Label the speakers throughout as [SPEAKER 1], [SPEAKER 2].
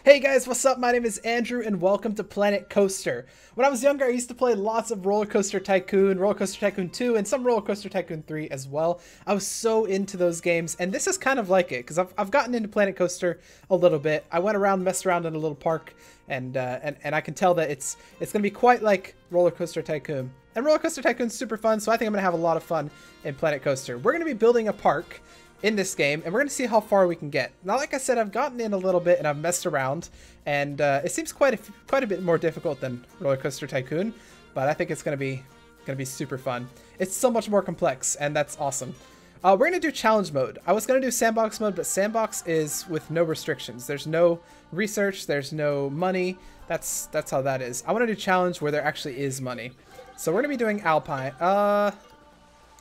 [SPEAKER 1] Hey guys, what's up? My name is Andrew and welcome to Planet Coaster. When I was younger, I used to play lots of Roller Coaster Tycoon, Roller Coaster Tycoon 2, and some Roller Coaster Tycoon 3 as well. I was so into those games, and this is kind of like it, because I've gotten into Planet Coaster a little bit. I went around, messed around in a little park, and I can tell that it's going to be quite like Roller Coaster Tycoon. And Roller Coaster Tycoon's super fun, so I think I'm going to have a lot of fun in Planet Coaster. We're going to be building a park in this game, and we're going to see how far we can get. Now, like I said, I've gotten in a little bit and I've messed around, and it seems quite a bit more difficult than Roller Coaster Tycoon, but I think it's going to be super fun. It's so much more complex, and that's awesome. We're going to do challenge mode. I was going to do sandbox mode, but sandbox is with no restrictions. There's no research, there's no money. That's how that is. I want to do challenge where there actually is money. So we're going to be doing Alpine. We're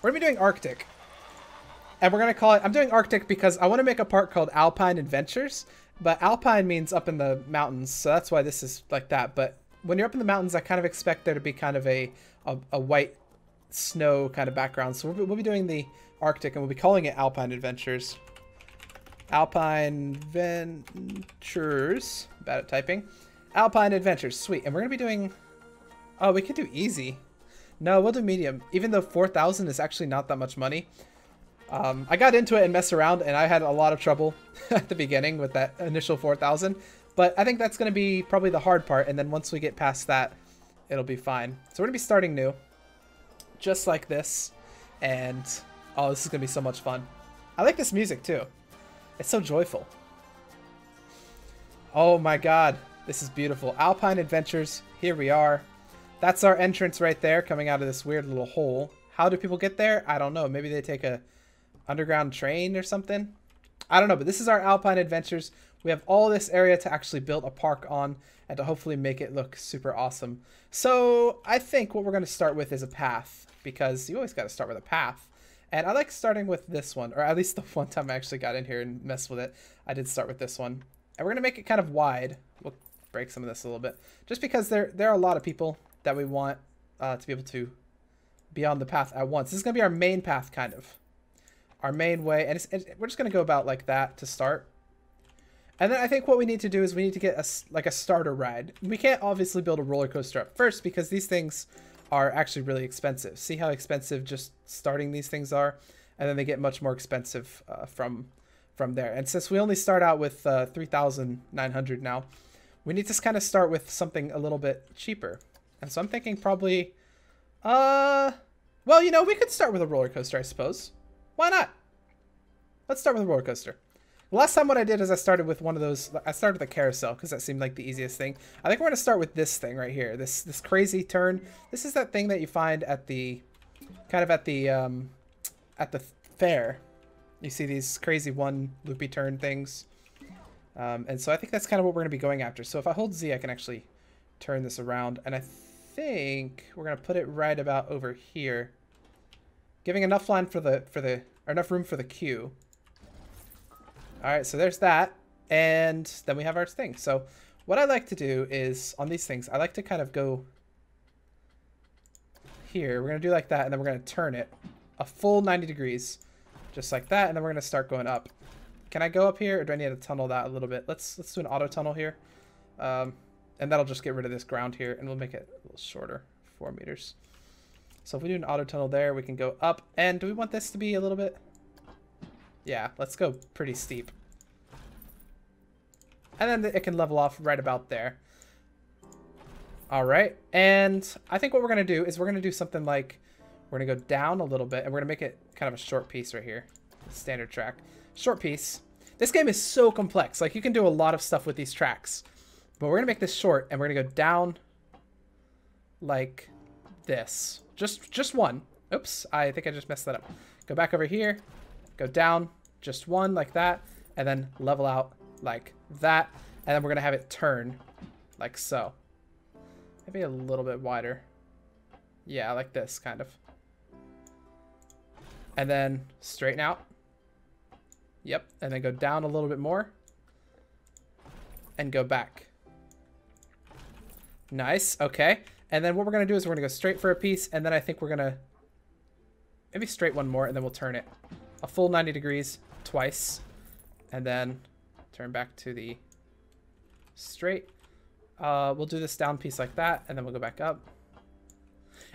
[SPEAKER 1] going to be doing Arctic. And we're going to call it, I'm doing Arctic because I want to make a park called Alpine Adventures, but Alpine means up in the mountains, so that's why this is like that. But when you're up in the mountains, I kind of expect there to be kind of a white snow kind of background. So we'll be doing the Arctic, and we'll be calling it Alpine Adventures. Alpine Adventures. Bad at typing. Alpine Adventures. Sweet. And we're going to be doing, oh, we could do easy. No, we'll do medium, even though 4,000 is actually not that much money. I got into it and messed around, and I had a lot of trouble at the beginning with that initial 4,000. But I think that's going to be probably the hard part, and then once we get past that, it'll be fine. So we're going to be starting new, just like this, and oh, this is going to be so much fun. I like this music, too. It's so joyful. Oh my god, this is beautiful. Alpine Adventures, here we are. That's our entrance right there, coming out of this weird little hole. How do people get there? I don't know. Maybe they take a underground train or something. I don't know, but this is our Alpine Adventures. We have all this area to actually build a park on and to hopefully make it look super awesome. So I think what we're going to start with is a path, because you always got to start with a path. And I like starting with this one, or at least the one time I actually got in here and messed with it, I did start with this one. And we're going to make it kind of wide. We'll break some of this a little bit, just because there are a lot of people that we want to be able to be on the path at once. This is going to be our main path, kind of. Our main way, and we're just going to go about like that to start. And then I think what we need to do is we need to get a starter ride. We can't obviously build a roller coaster up first because these things are actually really expensive. See how expensive just starting these things are? And then they get much more expensive from there. And since we only start out with 3,900 now, we need to kind of start with something a little bit cheaper. And so I'm thinking probably, well, you know, we could start with a roller coaster, I suppose. Why not? Let's start with a roller coaster. Last time what I did is I started with one of those. I started with a carousel because that seemed like the easiest thing. I think we're going to start with this thing right here. This crazy turn. This is that thing that you find at the kind of at the fair. You see these crazy one loopy turn things. And so I think that's kind of what we're going to be going after. So if I hold Z, I can actually turn this around, and I think we're going to put it right about over here, giving enough line or enough room for the queue. All right, so there's that, and then we have our thing. So what I like to do is on these things, I like to kind of go here. We're gonna do like that, and then we're gonna turn it a full 90 degrees, just like that, and then we're gonna start going up. Can I go up here, or do I need to tunnel that a little bit? Let's do an auto tunnel here, and that'll just get rid of this ground here, and we'll make it a little shorter, 4 meters. So if we do an auto tunnel there, we can go up. And do we want this to be a little bit? Yeah, let's go pretty steep. And then it can level off right about there. All right. And I think what we're going to do is we're going to do something like, we're going to go down a little bit, and we're going to make it kind of a short piece right here. Standard track. Short piece. This game is so complex. Like, you can do a lot of stuff with these tracks. But we're going to make this short, and we're going to go down like this. Just one. Oops, I think I just messed that up. Go back over here, go down, just one like that, and then level out like that. And then we're gonna have it turn like so. Maybe a little bit wider. Yeah, like this kind of. And then straighten out. Yep, and then go down a little bit more. And go back. Nice, okay. And then what we're going to do is we're going to go straight for a piece, and then I think we're going to maybe straight one more, and then we'll turn it a full 90 degrees twice, and then turn back to the straight. We'll do this down piece like that, and then we'll go back up.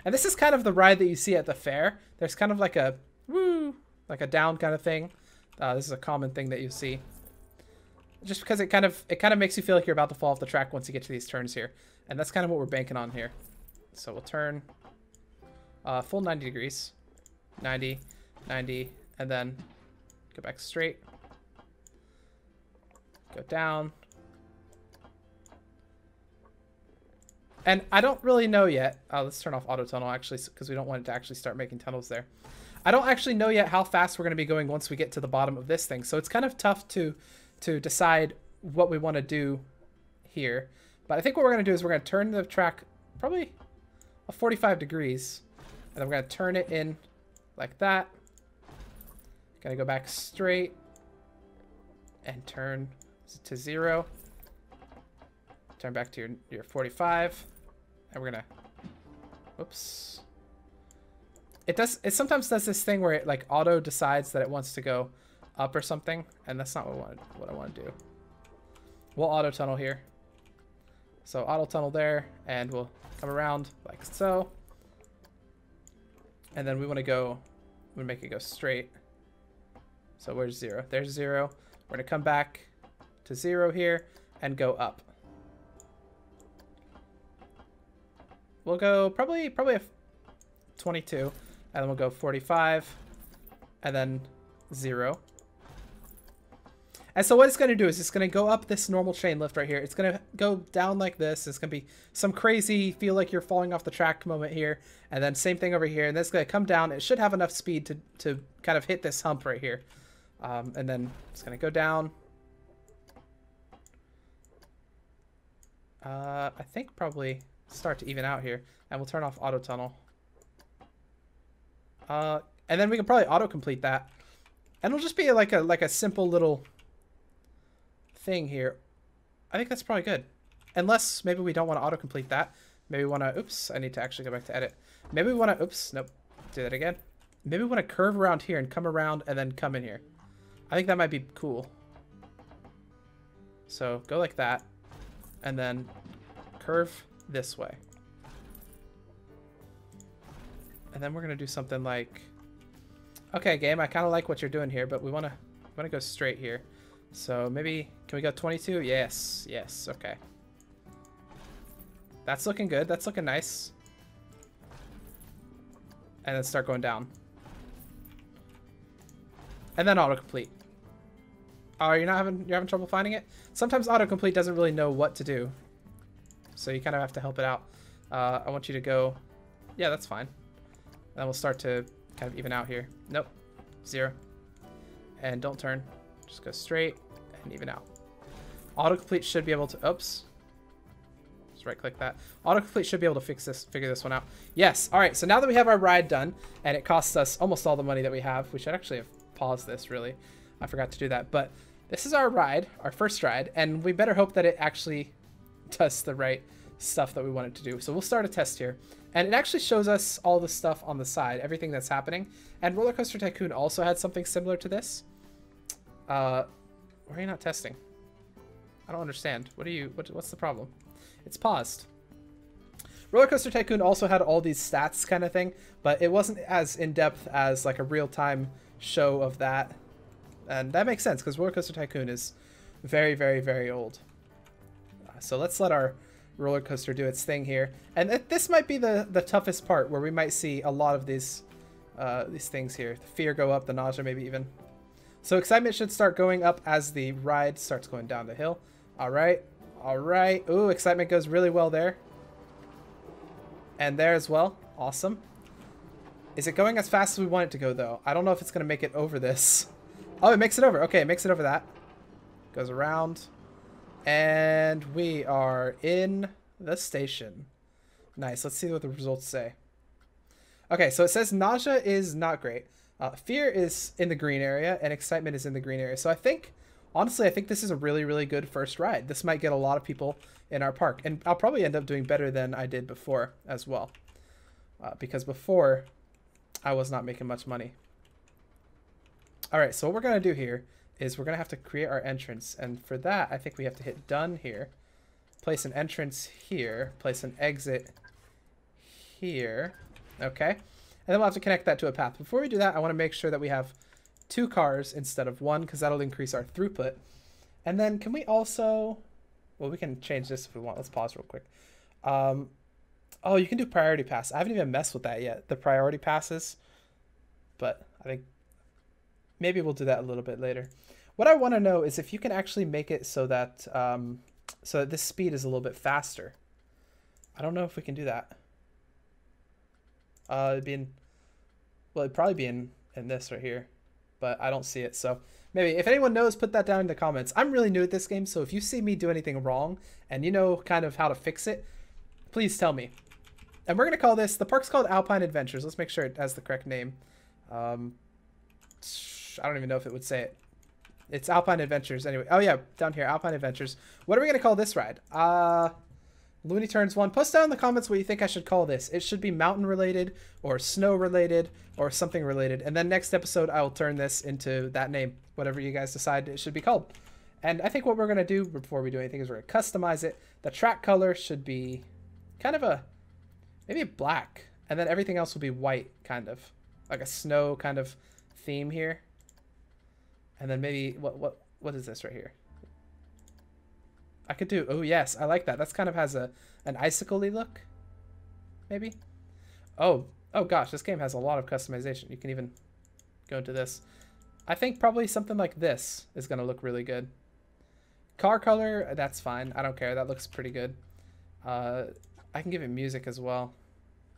[SPEAKER 1] And this is kind of the ride that you see at the fair. There's kind of like a woo, like a down kind of thing. This is a common thing that you see. Just because it kind of makes you feel like you're about to fall off the track once you get to these turns here. And that's kind of what we're banking on here. So we'll turn full 90 degrees. 90, 90, and then go back straight. Go down. And I don't really know yet. Let's turn off auto tunnel actually, because we don't want it to actually start making tunnels there. I don't actually know yet how fast we're going to be going once we get to the bottom of this thing. So it's kind of tough to decide what we want to do here. But I think what we're going to do is we're going to turn the track probably a 45 degrees. And then we're going to turn it in like that. Going to go back straight and turn to 0. Turn back to your 45. And we're going to, oops. It sometimes does this thing where it like auto decides that it wants to go up or something, and that's not what I want to do. We'll auto tunnel here. So auto tunnel there, and we'll come around like so. And then we want to make it go straight. So where's 0? There's 0. We're going to come back to 0 here and go up. We'll go probably a 22, and then we'll go 45, and then 0. And so what it's going to do is it's going to go up this normal chain lift right here. It's going to go down like this. It's going to be some crazy feel like you're falling off the track moment here. And then same thing over here. And then it's going to come down. It should have enough speed to kind of hit this hump right here. And then it's going to go down. I think probably start to even out here. And we'll turn off auto tunnel. And then we can probably auto-complete that. And it'll just be like a simple little thing here. I think that's probably good. Unless maybe we don't want to autocomplete that. Maybe we want to, oops, I need to actually go back to edit. Maybe we want to, oops, nope, do that again. Maybe we want to curve around here and come around and then come in here. I think that might be cool. So go like that and then curve this way. And then we're going to do something like, okay, game, I kind of like what you're doing here, but we want to go straight here. So maybe, can we go 22? Yes, yes, okay. That's looking good. That's looking nice. And then start going down. And then autocomplete. Oh, you're having trouble finding it? Sometimes autocomplete doesn't really know what to do. So you kind of have to help it out. I want you to go, yeah, that's fine. And then we'll start to kind of even out here. Nope, 0. And don't turn. Just go straight and even out. Autocomplete should be able to, oops. Just right click that. Autocomplete should be able to figure this one out. Yes, all right, so now that we have our ride done, and it costs us almost all the money that we have, we should actually have paused this, really. I forgot to do that, but this is our ride, our first ride, and we better hope that it actually does the right stuff that we want it to do. So we'll start a test here. And it actually shows us all the stuff on the side, everything that's happening. And Roller Coaster Tycoon also had something similar to this. Why are you not testing? I don't understand. What's the problem? It's paused. Roller Coaster Tycoon also had all these stats kind of thing, but it wasn't as in-depth as like a real-time show of that. And that makes sense because Roller Coaster Tycoon is very, very, very old. So let's let our roller coaster do its thing here. And this might be the toughest part, where we might see a lot of these things here. The fear go up, the nausea maybe even. So excitement should start going up as the ride starts going down the hill. All right. All right. Ooh, excitement goes really well there. And there as well. Awesome. Is it going as fast as we want it to go, though? I don't know if it's going to make it over this. Oh, it makes it over. Okay, it makes it over that. Goes around. And we are in the station. Nice. Let's see what the results say. Okay, so it says nausea is not great. Fear is in the green area, and excitement is in the green area. So I think, honestly, I think this is a really, really good first ride. This might get a lot of people in our park. And I'll probably end up doing better than I did before as well. Because before, I was not making much money. All right, so what we're going to do here is we're going to have to create our entrance. And for that, I think we have to hit done here. place an entrance here, place an exit here. Okay. And then we'll have to connect that to a path. Before we do that, I want to make sure that we have 2 cars instead of 1, because that'll increase our throughput. And then can we also, well, we can change this if we want. Let's pause real quick. Oh, you can do priority pass. I haven't even messed with that yet, the priority passes, but I think maybe we'll do that a little bit later. What I want to know is if you can actually make it so that this speed is a little bit faster. I don't know if we can do that. It'd probably be in this right here, but I don't see it. So maybe if anyone knows, put that down in the comments. I'm really new at this game, so if you see me do anything wrong and you know kind of how to fix it, please tell me. And we're going to call this, the park's called Alpine Adventures. Let's make sure it has the correct name. I don't even know if it would say it. It's Alpine Adventures anyway. Oh yeah, down here, Alpine Adventures. What are we going to call this ride? Looney Turns 1. Post down in the comments what you think I should call this. It should be mountain related or snow related or something related. And then next episode, I will turn this into that name, whatever you guys decide it should be called. And I think what we're going to do before we do anything is we're going to customize it. The track color should be kind of maybe black. And then everything else will be white, kind of. Like a snow kind of theme here. And then maybe, what is this right here? I could do, oh yes, I like that. That's kind of has an icicle-y look, maybe. Oh gosh, this game has a lot of customization. You can even go into this. I think probably something like this is going to look really good. Car color, that's fine. I don't care. That looks pretty good. I can give it music as well.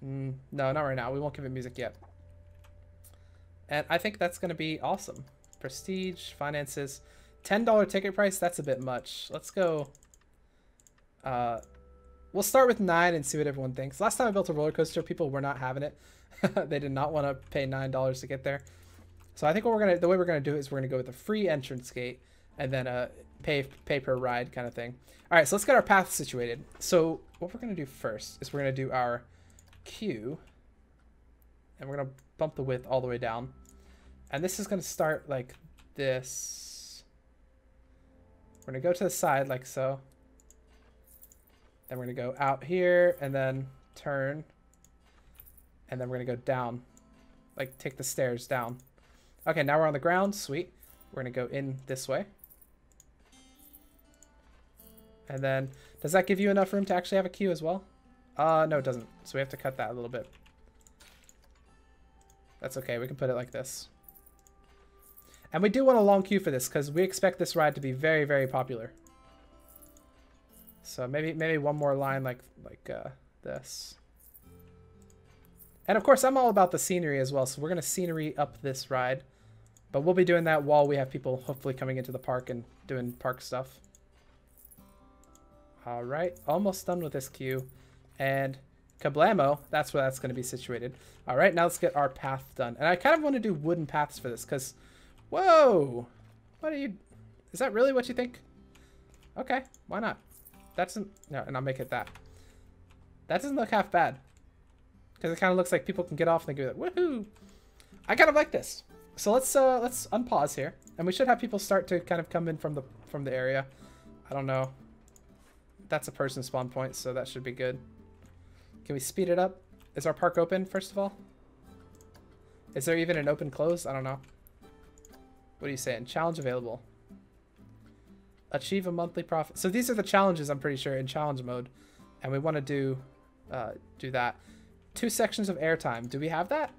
[SPEAKER 1] No, not right now. We won't give it music yet. And I think that's going to be awesome. Prestige, finances, $10 ticket price. That's a bit much. Let's go. We'll start with 9 and see what everyone thinks. Last time I built a roller coaster, people were not having it. They did not want to pay $9 to get there. So I think the way we're gonna do it is we're gonna go with a free entrance gate and then a pay per ride kind of thing. All right, so let's get our path situated. So what we're gonna do first is we're gonna do our queue, and we're gonna bump the width all the way down. And this is going to start like this. We're going to go to the side like so. Then we're going to go out here and then turn. And then we're going to go down. Like take the stairs down. Okay, now we're on the ground. Sweet. We're going to go in this way. And then, does that give you enough room to actually have a queue as well? No, it doesn't. So we have to cut that a little bit. That's okay. We can put it like this. And we do want a long queue for this because we expect this ride to be very, very popular. So maybe one more line like this. And of course, I'm all about the scenery as well. So we're going to scenery up this ride. But we'll be doing that while we have people hopefully coming into the park and doing park stuff. All right, almost done with this queue. And kablamo, that's where that's going to be situated. All right, now let's get our path done. And I kind of want to do wooden paths for this because... Whoa! What are you... Is that really what you think? Okay, why not? That's... No, and I'll make it that. That doesn't look half bad. Because it kind of looks like people can get off and they go like, woohoo! I kind of like this. So let's unpause here. And we should have people start to kind of come in from the area. I don't know. That's a person spawn point, so that should be good. Can we speed it up? Is our park open, first of all? Is there even an open close? I don't know. What are you saying? Challenge available. Achieve a monthly profit. So these are the challenges, I'm pretty sure, in challenge mode. And we want to do that. 2 sections of airtime. Do we have that?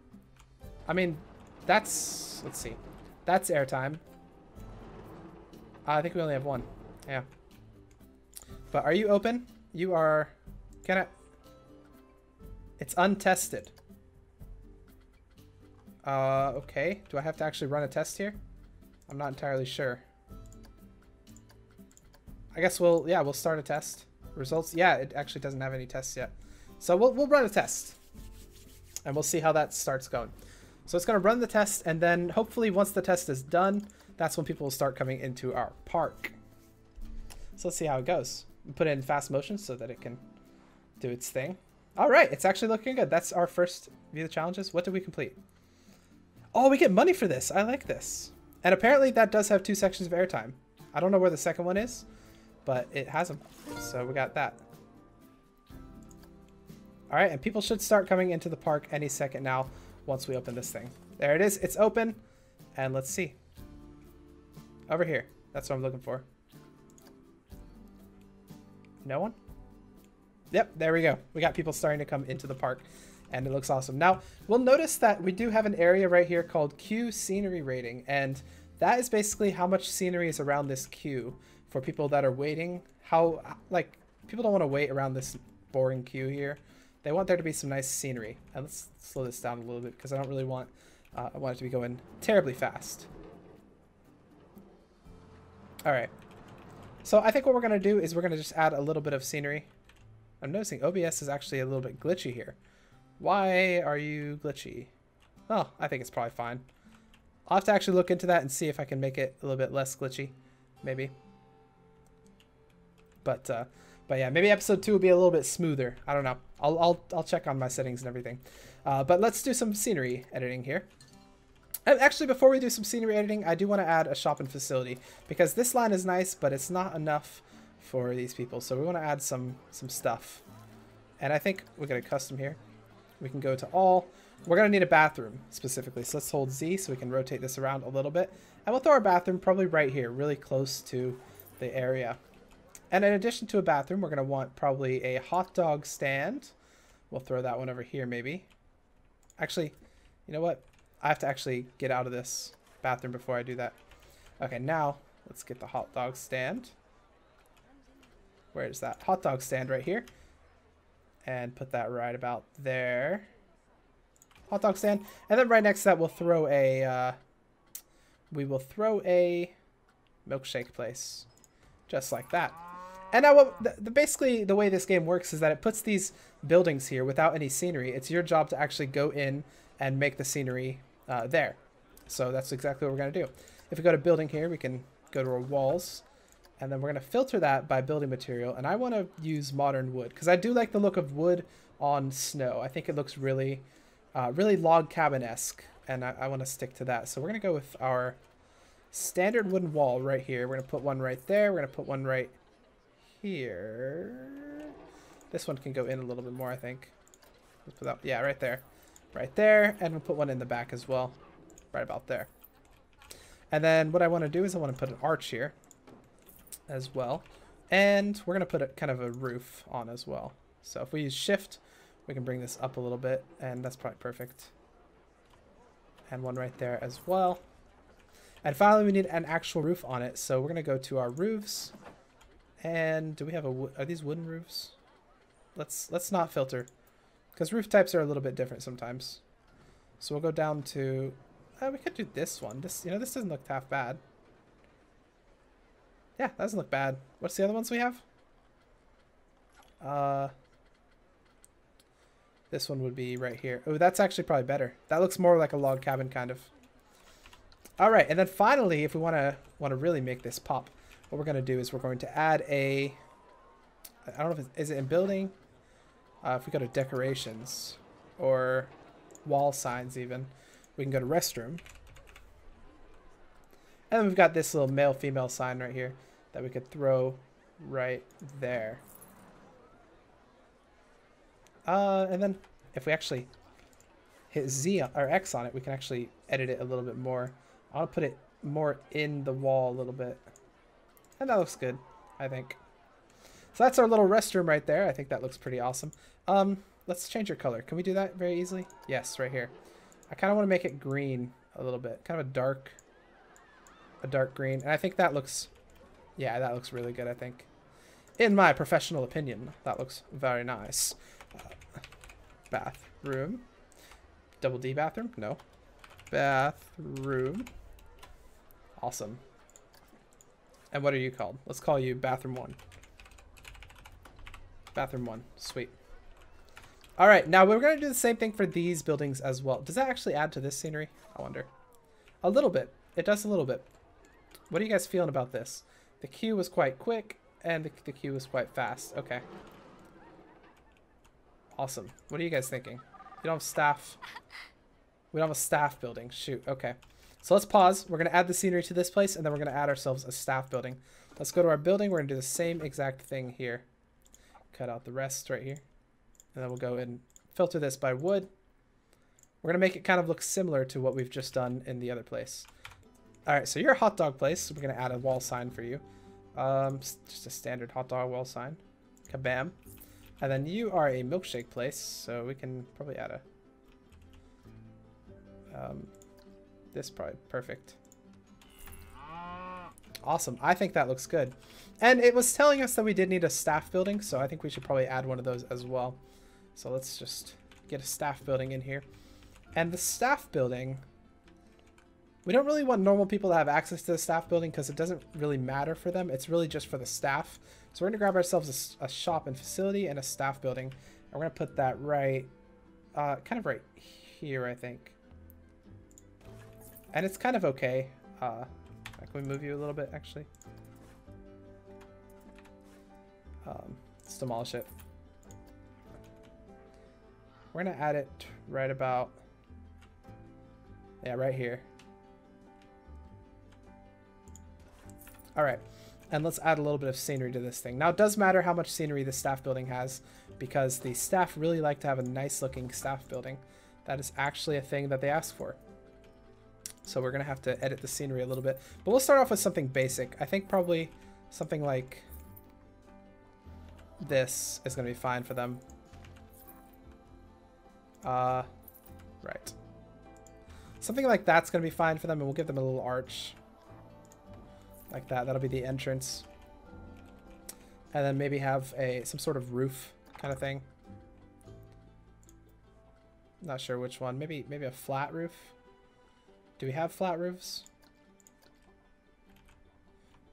[SPEAKER 1] I mean, that's... Let's see. That's airtime. I think we only have 1. Yeah. But are you open? You are... Can I... It's untested. Okay. Do I have to actually run a test here? I'm not entirely sure. I guess we'll start a test. Results, yeah, it actually doesn't have any tests yet. So we'll run a test. And we'll see how that starts going. So it's going to run the test, and then hopefully once the test is done, that's when people will start coming into our park. So let's see how it goes. We'll put it in fast motion so that it can do its thing. All right, it's actually looking good. That's our first view of the challenges. What did we complete? Oh, we get money for this. I like this. And apparently that does have 2 sections of airtime. I don't know where the second one is, but it has them. So we got that. All right, and people should start coming into the park any second now once we open this thing. There it is. It's open. And let's see. Over here. That's what I'm looking for. No one? Yep, there we go. We got people starting to come into the park, and it looks awesome. Now, we'll notice that we do have an area right here called queue scenery rating, and that is basically how much scenery is around this queue for people that are waiting. How, like, people don't want to wait around this boring queue here. They want there to be some nice scenery. And let's slow this down a little bit because I don't really want, I want it to be going terribly fast. All right. So I think what we're going to do is we're going to just add a little bit of scenery. I'm noticing OBS is actually a little bit glitchy here. Why are you glitchy? Oh, I think it's probably fine. I'll have to actually look into that and see if I can make it a little bit less glitchy, maybe. But yeah, maybe episode 2 will be a little bit smoother. I don't know. I'll check on my settings and everything. But let's do some scenery editing here. And actually, before we do some scenery editing, I do want to add a shopping facility because this line is nice, but it's not enough for these people. So we want to add some stuff. And I think we're going to custom here. We can go to all. We're going to need a bathroom specifically. So let's hold Z so we can rotate this around a little bit. And we'll throw our bathroom probably right here, really close to the area. And in addition to a bathroom, we're going to want probably a hot dog stand. We'll throw that one over here maybe. Actually, you know what? I have to actually get out of this bathroom before I do that. Okay, now let's get the hot dog stand. Where is that? Hot dog stand right here. And put that right about there. Hot dog stand. And then right next to that, we'll throw a, milkshake place. Just like that. And now basically the way this game works is that it puts these buildings here without any scenery. It's your job to actually go in and make the scenery there. So that's exactly what we're going to do. If we go to building here, we can go to our walls. And then we're going to filter that by building material. And I want to use modern wood because I do like the look of wood on snow. I think it looks really, really log cabin-esque. And I want to stick to that. So we're going to go with our standard wooden wall right here. We're going to put one right there. We're going to put one right here. This one can go in a little bit more, I think. Let's put that, yeah, right there. Right there. And we'll put one in the back as well. Right about there. And then what I want to do is I want to put an arch here as well. And we're going to put a kind of a roof on as well. So if we use shift, we can bring this up a little bit. And that's probably perfect. And one right there as well. And finally, we need an actual roof on it. So we're going to go to our roofs. And do we have are these wooden roofs? Let's not filter. Because roof types are a little bit different sometimes. So we'll go down to, we could do this one. This doesn't look half bad. Yeah, that doesn't look bad. What's the other ones we have? This one would be right here. Oh, that's actually probably better. That looks more like a log cabin kind of. All right, and then finally, if we want to really make this pop, what we're going to do is we're going to add a, I don't know if is it in building? If we go to decorations or wall signs even, we can go to restroom. And then we've got this little male-female sign right here that we could throw right there. And then if we actually hit Z or X on it, we can actually edit it a little bit more. I want to put it more in the wall a little bit. And that looks good, I think. So that's our little restroom right there. I think that looks pretty awesome. Let's change your color. Can we do that very easily? Yes, right here. I kind of want to make it green a little bit. Kind of a dark green. And I think that looks, yeah, that looks really good, I think. In my professional opinion, that looks very nice. Bathroom. Double D bathroom? No. Bathroom. Awesome. And what are you called? Let's call you Bathroom 1. Bathroom 1. Sweet. All right, now we're going to do the same thing for these buildings as well. Does that actually add to this scenery? I wonder. A little bit. It does a little bit. What are you guys feeling about this? The queue was quite quick, and the queue was quite fast. Okay. Awesome. What are you guys thinking? You don't have staff. We don't have a staff building. Shoot. Okay. So let's pause. We're going to add the scenery to this place, and then we're going to add ourselves a staff building. Let's go to our building. We're going to do the same exact thing here. Cut out the rest right here. And then we'll go and filter this by wood. We're going to make it kind of look similar to what we've just done in the other place. All right, so you're a hot dog place. So we're going to add a wall sign for you. Just a standard hot dog wall sign. Kabam. And then you are a milkshake place. So we can probably add a... this probably perfect. Awesome. I think that looks good. And it was telling us that we did need a staff building, so I think we should probably add one of those as well. So let's just get a staff building in here. And the staff building, we don't really want normal people to have access to the staff building because it doesn't really matter for them. It's really just for the staff. So we're going to grab ourselves a shop and facility and a staff building. And we're going to put that right, kind of right here, I think. And it's kind of okay. Can we move you a little bit, actually? Let's demolish it. We're going to add it right about... yeah, right here. Alright. And let's add a little bit of scenery to this thing. Now, it does matter how much scenery the staff building has, because the staff really like to have a nice-looking staff building. That is actually a thing that they ask for. So we're going to have to edit the scenery a little bit. But we'll start off with something basic. I think probably something like this is going to be fine for them. Right. Something like that's going to be fine for them, and we'll give them a little arch. Like that. That'll be the entrance. And then maybe have some sort of roof kind of thing. Not sure which one. Maybe a flat roof. Do we have flat roofs?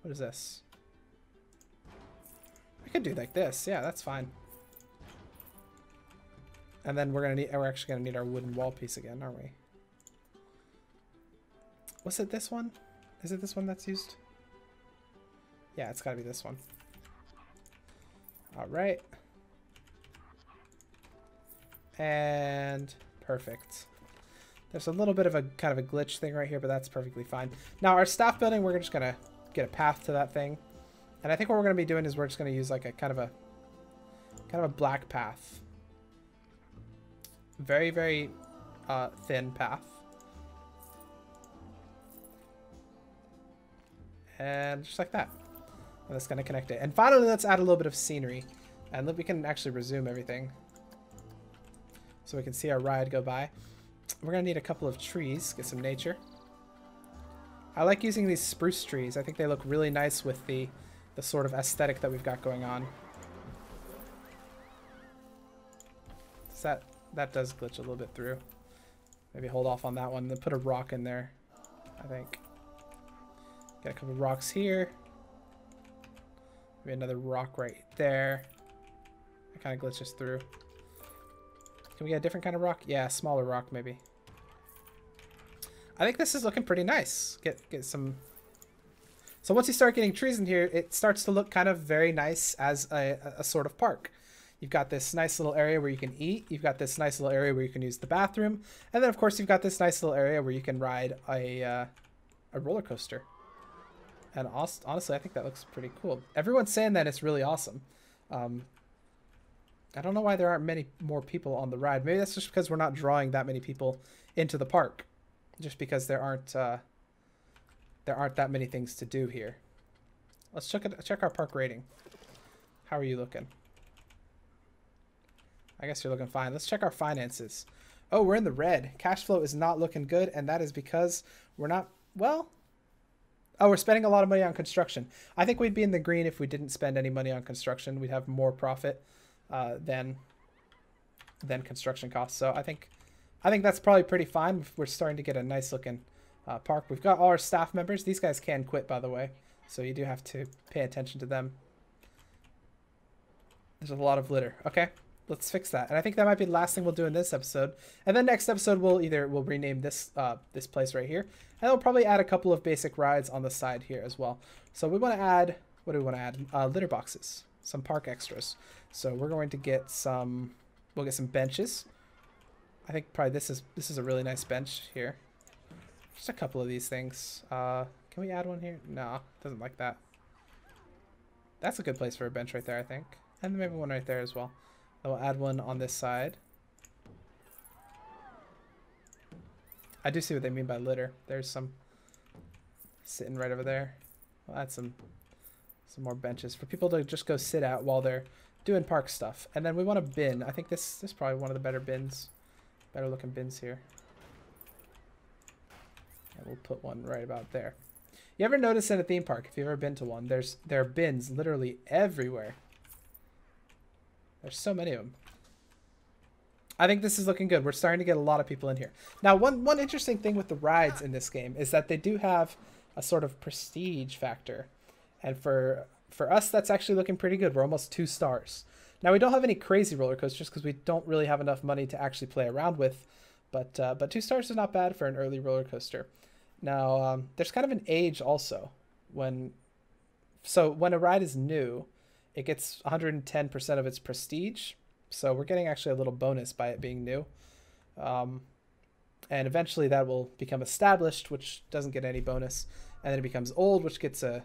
[SPEAKER 1] What is this? We could do like this. Yeah, that's fine. And then we're actually gonna need our wooden wall piece again, aren't we? Was it this one? Is it this one that's used? Yeah, it's gotta be this one. All right. And perfect. There's a little bit of a kind of a glitch thing right here, but that's perfectly fine. Now our staff building, we're just gonna get a path to that thing. And I think what we're gonna be doing is we're just gonna use like a kind of a black path. Very, very thin path. And just like that. And that's gonna connect it. And finally, let's add a little bit of scenery. And we can actually resume everything. So we can see our ride go by. We're gonna need a couple of trees, get some nature. I like using these spruce trees. I think they look really nice with the sort of aesthetic that we've got going on. So that does glitch a little bit through. Maybe hold off on that one, then put a rock in there, I think. Get a couple of rocks here. Maybe another rock right there. It kind of glitches through. Can we get a different kind of rock? Yeah, smaller rock maybe. I think this is looking pretty nice. Get some... So once you start getting trees in here, it starts to look kind of very nice as a sort of park. You've got this nice little area where you can eat. You've got this nice little area where you can use the bathroom. And then, of course, you've got this nice little area where you can ride a roller coaster. And honestly, I think that looks pretty cool. Everyone's saying that it's really awesome. I don't know why there aren't many more people on the ride. Maybe that's just because we're not drawing that many people into the park. Just because there aren't that many things to do here. Let's check our park rating. How are you looking? I guess you're looking fine. Let's check our finances. Oh, we're in the red. Cash flow is not looking good, and that is because we're not, well... Oh, we're spending a lot of money on construction. I think we'd be in the green if we didn't spend any money on construction. We'd have more profit than construction costs. So I think that's probably pretty fine. We're starting to get a nice looking park. We've got all our staff members. These guys can quit, by the way, so you do have to pay attention to them. There's a lot of litter. Okay, let's fix that. And I think that might be the last thing we'll do in this episode. And then next episode we'll rename this this place right here, and we'll probably add a couple of basic rides on the side here as well. So we want to add, what do we want to add? Litter boxes, some park extras. So we're going to get some. We'll get some benches. I think probably this is a really nice bench here. Just a couple of these things. Can we add one here? No, doesn't like that. That's a good place for a bench right there, I think. And maybe one right there as well. Then we'll add one on this side. I do see what they mean by litter. There's some sitting right over there. We'll add some more benches for people to just go sit at while they're doing park stuff. And then we want a bin. I think this is probably one of the better bins. Better looking bins here. And we'll put one right about there. You ever notice in a theme park, if you've ever been to one, there are bins literally everywhere. There's so many of them. I think this is looking good. We're starting to get a lot of people in here. Now, one interesting thing with the rides in this game is that they do have a sort of prestige factor. And for us, that's actually looking pretty good. We're almost 2 stars. Now, we don't have any crazy roller coasters because we don't really have enough money to actually play around with. But 2 stars is not bad for an early roller coaster. Now, there's kind of an age also. When a ride is new, it gets 110% of its prestige. So we're getting actually a little bonus by it being new. And eventually that will become established, which doesn't get any bonus. And then it becomes old, which gets a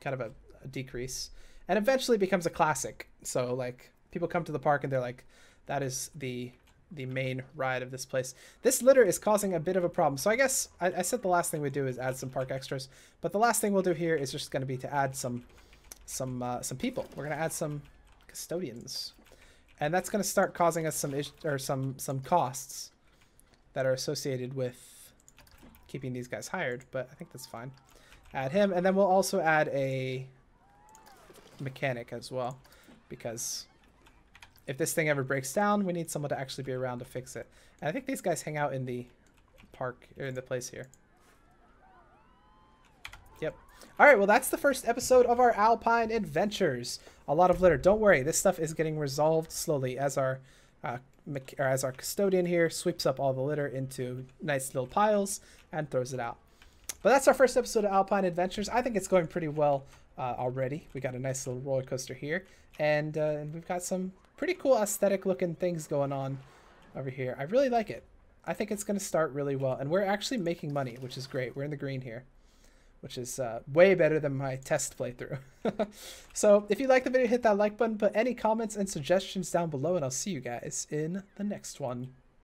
[SPEAKER 1] kind of a decrease. And eventually it becomes a classic. So like people come to the park and they're like, that is the main ride of this place. This litter is causing a bit of a problem. So I guess I said the last thing we do is add some park extras. But the last thing we'll do here is just going to be to add some people. We're going to add some custodians. And that's going to start causing us some costs that are associated with keeping these guys hired, but I think that's fine. Add him, and then we'll also add a mechanic as well, because if this thing ever breaks down, we need someone to actually be around to fix it. And I think these guys hang out in the park, or in the place here. Yep. All right, well, that's the first episode of our Alpine Adventures. A lot of litter. Don't worry, this stuff is getting resolved slowly as our custodian here sweeps up all the litter into nice little piles and throws it out. But that's our first episode of Alpine Adventures. I think it's going pretty well already. We got a nice little roller coaster here, and we've got some pretty cool aesthetic looking things going on over here. I really like it. I think it's going to start really well, and we're actually making money, which is great. We're in the green here, which is way better than my test playthrough. So if you like the video, hit that like button, put any comments and suggestions down below, and I'll see you guys in the next one.